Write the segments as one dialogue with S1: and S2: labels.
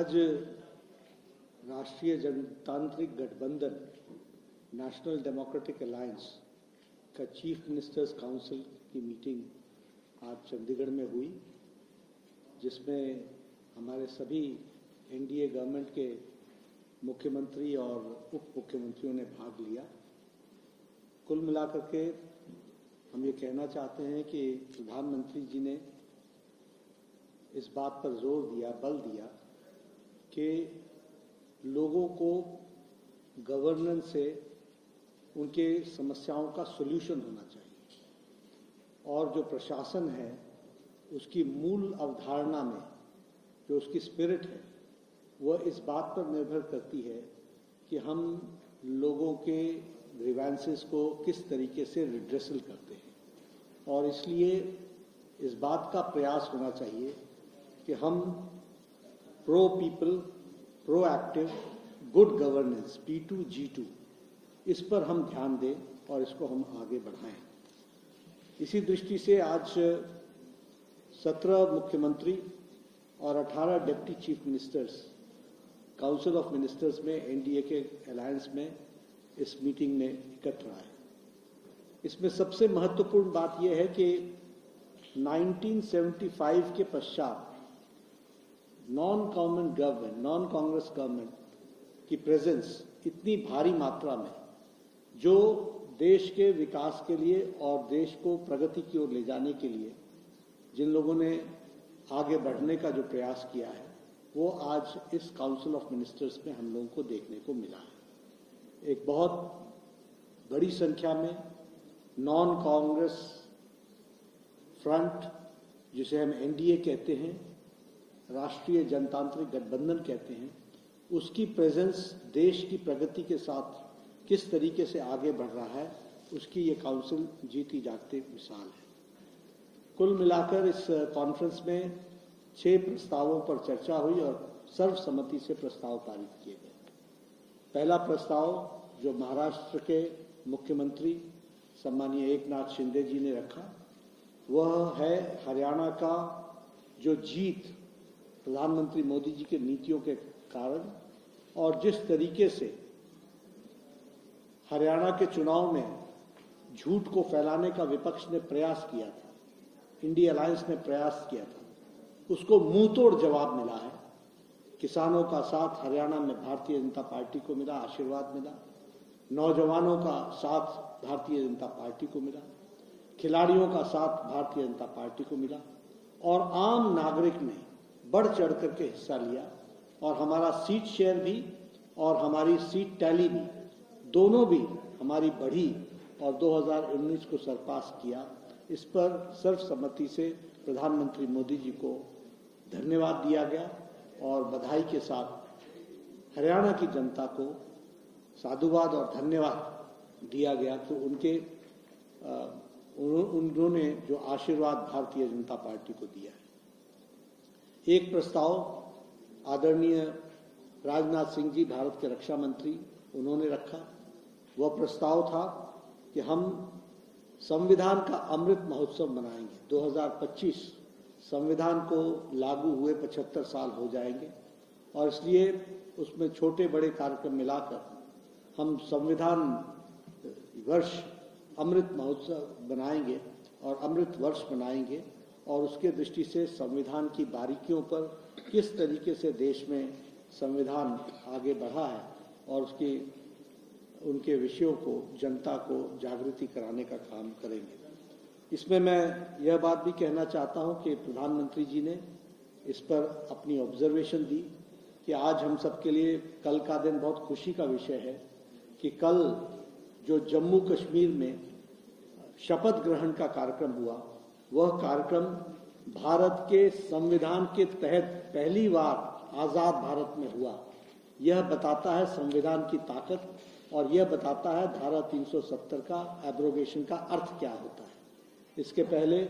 S1: आज राष्ट्रीय जनतांत्रिक गठबंधन नेशनल डेमोक्रेटिक अलायंस का चीफ मिनिस्टर्स काउंसिल की मीटिंग आज चंडीगढ़ में हुई, जिसमें हमारे सभी एनडीए गवर्नमेंट के मुख्यमंत्री और उप मुख्यमंत्रियों ने भाग लिया। कुल मिलाकर के हम ये कहना चाहते हैं कि प्रधानमंत्री जी ने इस बात पर जोर दिया, बल दिया कि लोगों को गवर्नेंस से उनके समस्याओं का सॉल्यूशन होना चाहिए और जो प्रशासन है उसकी मूल अवधारणा में जो उसकी स्पिरिट है वह इस बात पर निर्भर करती है कि हम लोगों के ग्रीवेंसेस को किस तरीके से रिड्रेसल करते हैं। और इसलिए इस बात का प्रयास होना चाहिए कि हम pro people, proactive, good governance P2G2 इस पर हम ध्यान दें और इसको हम आगे बढ़ाएं। इसी दृष्टि से आज 17 मुख्यमंत्री और 18 deputy chief ministers council of ministers में एनडीए के अलायंस में इस मीटिंग में इकट्ठा आए। इसमें सबसे महत्वपूर्ण बात यह है कि 1975 के पश्चात नॉन कांग्रेस गवर्नमेंट की प्रेजेंस इतनी भारी मात्रा में जो देश के विकास के लिए और देश को प्रगति की ओर ले जाने के लिए जिन लोगों ने आगे बढ़ने का जो प्रयास किया है वो आज इस काउंसिल ऑफ मिनिस्टर्स में हम लोगों को देखने को मिला है। एक बहुत बड़ी संख्या में नॉन कांग्रेस फ्रंट, जिसे हम एनडीए कहते हैं, राष्ट्रीय जनतांत्रिक गठबंधन कहते हैं, उसकी प्रेजेंस देश की प्रगति के साथ किस तरीके से आगे बढ़ रहा है उसकी ये काउंसिल जीती जागती मिसाल है। कुल मिलाकर इस कॉन्फ्रेंस में 6 प्रस्तावों पर चर्चा हुई और सर्वसम्मति से प्रस्ताव पारित किए गए। पहला प्रस्ताव जो महाराष्ट्र के मुख्यमंत्री सम्मानीय एकनाथ शिंदे जी ने रखा वह है हरियाणा का जो जीत प्रधानमंत्री मोदी जी के नीतियों के कारण और जिस तरीके से हरियाणा के चुनाव में झूठ को फैलाने का विपक्ष ने प्रयास किया था, इंडिया अलायंस ने प्रयास किया था, उसको मुंहतोड़ जवाब मिला है। किसानों का साथ हरियाणा में भारतीय जनता पार्टी को मिला, आशीर्वाद मिला। नौजवानों का साथ भारतीय जनता पार्टी को मिला, खिलाड़ियों का साथ भारतीय जनता पार्टी को मिला और आम नागरिक ने बढ़ चढ़ करके हिस्सा लिया और हमारा सीट शेयर भी और हमारी सीट टैली भी दोनों भी हमारी बढ़ी और 2019 को सरपास किया। इस पर सर्वसम्मति से प्रधानमंत्री मोदी जी को धन्यवाद दिया गया और बधाई के साथ हरियाणा की जनता को साधुवाद और धन्यवाद दिया गया कि उन्होंने जो आशीर्वाद भारतीय जनता पार्टी को दिया है। एक प्रस्ताव आदरणीय राजनाथ सिंह जी, भारत के रक्षा मंत्री, उन्होंने रखा। वह प्रस्ताव था कि हम संविधान का अमृत महोत्सव मनाएंगे। 2025 संविधान को लागू हुए 75 साल हो जाएंगे और इसलिए उसमें छोटे बड़े कार्यक्रम मिलाकर हम संविधान वर्ष अमृत महोत्सव बनाएंगे और अमृत वर्ष मनाएंगे और उसके दृष्टि से संविधान की बारीकियों पर किस तरीके से देश में संविधान आगे बढ़ा है और उनके विषयों को जनता को जागृति कराने का काम करेंगे। इसमें मैं यह बात भी कहना चाहता हूं कि प्रधानमंत्री जी ने इस पर अपनी ऑब्जर्वेशन दी कि आज हम सबके लिए कल का दिन बहुत खुशी का विषय है कि कल जो जम्मू कश्मीर में शपथ ग्रहण का कार्यक्रम हुआ वह कार्यक्रम भारत के संविधान के तहत पहली बार आजाद भारत में हुआ। यह बताता है संविधान की ताकत और यह बताता है धारा 370 का एब्रोगेशन का अर्थ क्या होता है। इसके पहले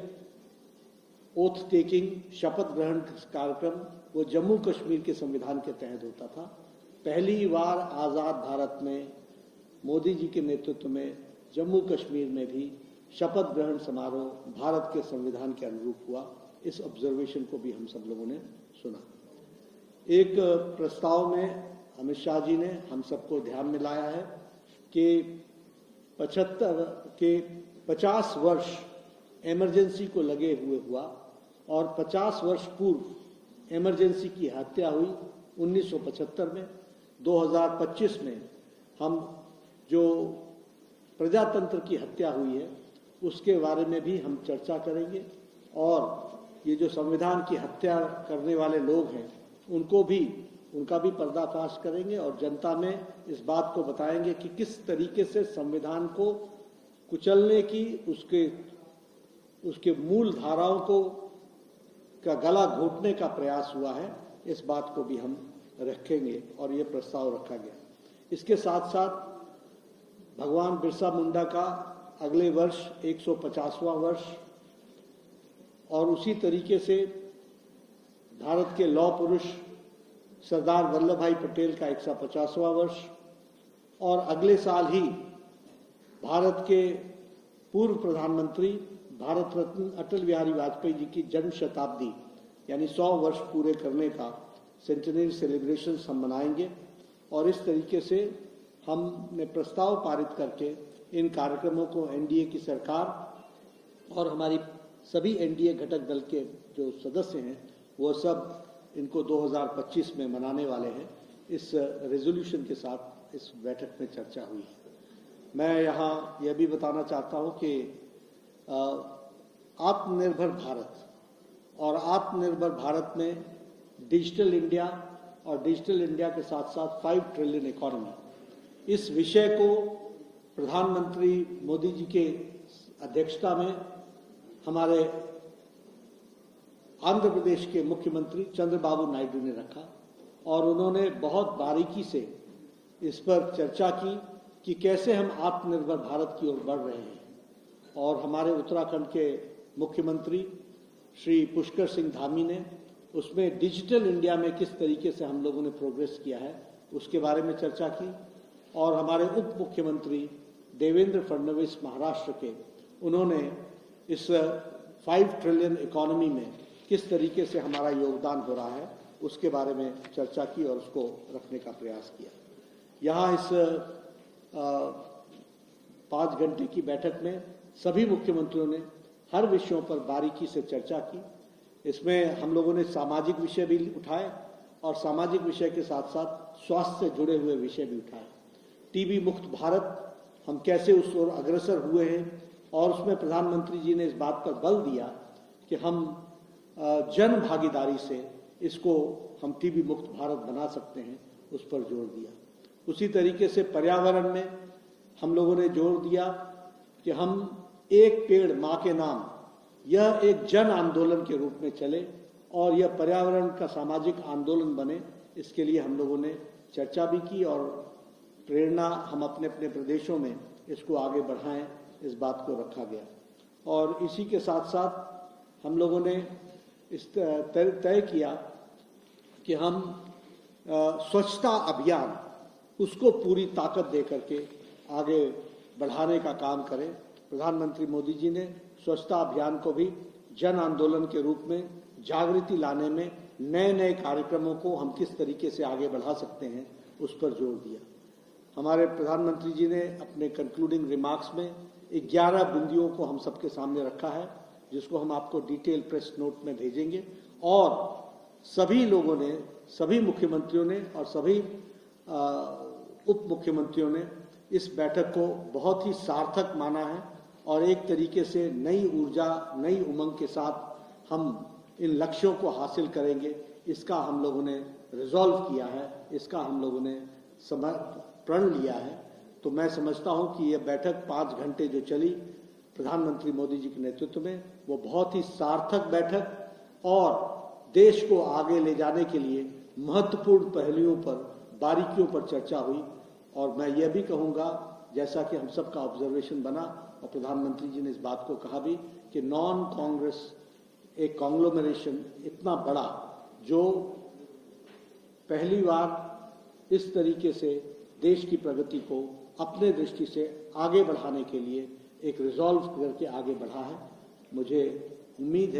S1: ओथ टेकिंग, शपथ ग्रहण कार्यक्रम वो जम्मू कश्मीर के संविधान के तहत होता था। पहली बार आजाद भारत में मोदी जी के नेतृत्व में जम्मू कश्मीर में भी शपथ ग्रहण समारोह भारत के संविधान के अनुरूप हुआ। इस ऑब्जर्वेशन को भी हम सब लोगों ने सुना। एक प्रस्ताव में अमित शाह जी ने हम सबको ध्यान में लाया है कि 50 वर्ष इमरजेंसी को लगे हुए हुआ और 50 वर्ष पूर्व इमरजेंसी की हत्या हुई 1975 में। 2025 में हम जो प्रजातंत्र की हत्या हुई है उसके बारे में भी हम चर्चा करेंगे और ये जो संविधान की हत्या करने वाले लोग हैं उनका भी पर्दाफाश करेंगे और जनता में इस बात को बताएंगे कि किस तरीके से संविधान को कुचलने की उसके मूल धाराओं का गला घोटने का प्रयास हुआ है। इस बात को भी हम रखेंगे और ये प्रस्ताव रखा गया। इसके साथ साथ भगवान बिरसा मुंडा का अगले वर्ष 150वां वर्ष और उसी तरीके से भारत के लौह पुरुष सरदार वल्लभ भाई पटेल का 150वां वर्ष और अगले साल ही भारत के पूर्व प्रधानमंत्री भारत रत्न अटल बिहारी वाजपेयी जी की जन्म शताब्दी यानी 100 वर्ष पूरे करने का सेंटेनरी सेलिब्रेशंस हम मनाएंगे। और इस तरीके से हमने प्रस्ताव पारित करके इन कार्यक्रमों को एनडीए की सरकार और हमारी सभी एनडीए घटक दल के जो सदस्य हैं वो सब इनको 2025 में मनाने वाले हैं। इस रेजोल्यूशन के साथ इस बैठक में चर्चा हुई है। मैं यहाँ यह भी बताना चाहता हूँ कि आत्मनिर्भर भारत और आत्मनिर्भर भारत में डिजिटल इंडिया और डिजिटल इंडिया के साथ साथ 5 ट्रिलियन इकोनॉमी, इस विषय को प्रधानमंत्री मोदी जी के अध्यक्षता में हमारे आंध्र प्रदेश के मुख्यमंत्री चंद्रबाबू नायडू ने रखा और उन्होंने बहुत बारीकी से इस पर चर्चा की कि कैसे हम आत्मनिर्भर भारत की ओर बढ़ रहे हैं। और हमारे उत्तराखंड के मुख्यमंत्री श्री पुष्कर सिंह धामी ने उसमें डिजिटल इंडिया में किस तरीके से हम लोगों ने प्रोग्रेस किया है उसके बारे में चर्चा की। और हमारे उप मुख्यमंत्री देवेंद्र फडणवीस महाराष्ट्र के, उन्होंने इस 5 ट्रिलियन इकोनॉमी में किस तरीके से हमारा योगदान हो रहा है उसके बारे में चर्चा की और उसको रखने का प्रयास किया। यहाँ इस 5 घंटे की बैठक में सभी मुख्यमंत्रियों ने हर विषयों पर बारीकी से चर्चा की। इसमें हम लोगों ने सामाजिक विषय भी उठाए और सामाजिक विषय के साथ साथ स्वास्थ्य से जुड़े हुए विषय भी उठाए। टीबी मुक्त भारत हम कैसे उस ओर अग्रसर हुए हैं और उसमें प्रधानमंत्री जी ने इस बात पर बल दिया कि हम जन भागीदारी से इसको हम टीबी मुक्त भारत बना सकते हैं, उस पर जोर दिया। उसी तरीके से पर्यावरण में हम लोगों ने जोर दिया कि हम एक पेड़ माँ के नाम, यह एक जन आंदोलन के रूप में चले और यह पर्यावरण का सामाजिक आंदोलन बने। इसके लिए हम लोगों ने चर्चा भी की और प्रेरणा हम अपने अपने प्रदेशों में इसको आगे बढ़ाएं, इस बात को रखा गया। और इसी के साथ साथ हम लोगों ने इस तय किया कि हम स्वच्छता अभियान उसको पूरी ताकत दे करके आगे बढ़ाने का काम करें। प्रधानमंत्री मोदी जी ने स्वच्छता अभियान को भी जन आंदोलन के रूप में जागृति लाने में नए नए कार्यक्रमों को हम किस तरीके से आगे बढ़ा सकते हैं उस पर जोर दिया। हमारे प्रधानमंत्री जी ने अपने कंक्लूडिंग रिमार्क्स में 11 बिंदुओं को हम सबके सामने रखा है, जिसको हम आपको डिटेल प्रेस नोट में भेजेंगे। और सभी लोगों ने, सभी मुख्यमंत्रियों ने और सभी उप मुख्यमंत्रियों ने इस बैठक को बहुत ही सार्थक माना है और एक तरीके से नई ऊर्जा, नई उमंग के साथ हम इन लक्ष्यों को हासिल करेंगे, इसका हम लोगों ने रिजॉल्व किया है, इसका हम लोगों ने प्रण लिया है। तो मैं समझता हूं कि यह बैठक 5 घंटे जो चली प्रधानमंत्री मोदी जी के नेतृत्व में, वो बहुत ही सार्थक बैठक और देश को आगे ले जाने के लिए महत्वपूर्ण पहलुओं पर, बारीकियों पर चर्चा हुई। और मैं यह भी कहूंगा, जैसा कि हम सबका ऑब्जर्वेशन बना और प्रधानमंत्री जी ने इस बात को कहा भी कि नॉन कांग्रेस एक कांग्लोमरेशन इतना बड़ा, जो पहली बार इस तरीके से देश की प्रगति को अपने दृष्टि से आगे बढ़ाने के लिए एक रिजॉल्व करके आगे बढ़ा है। मुझे उम्मीद है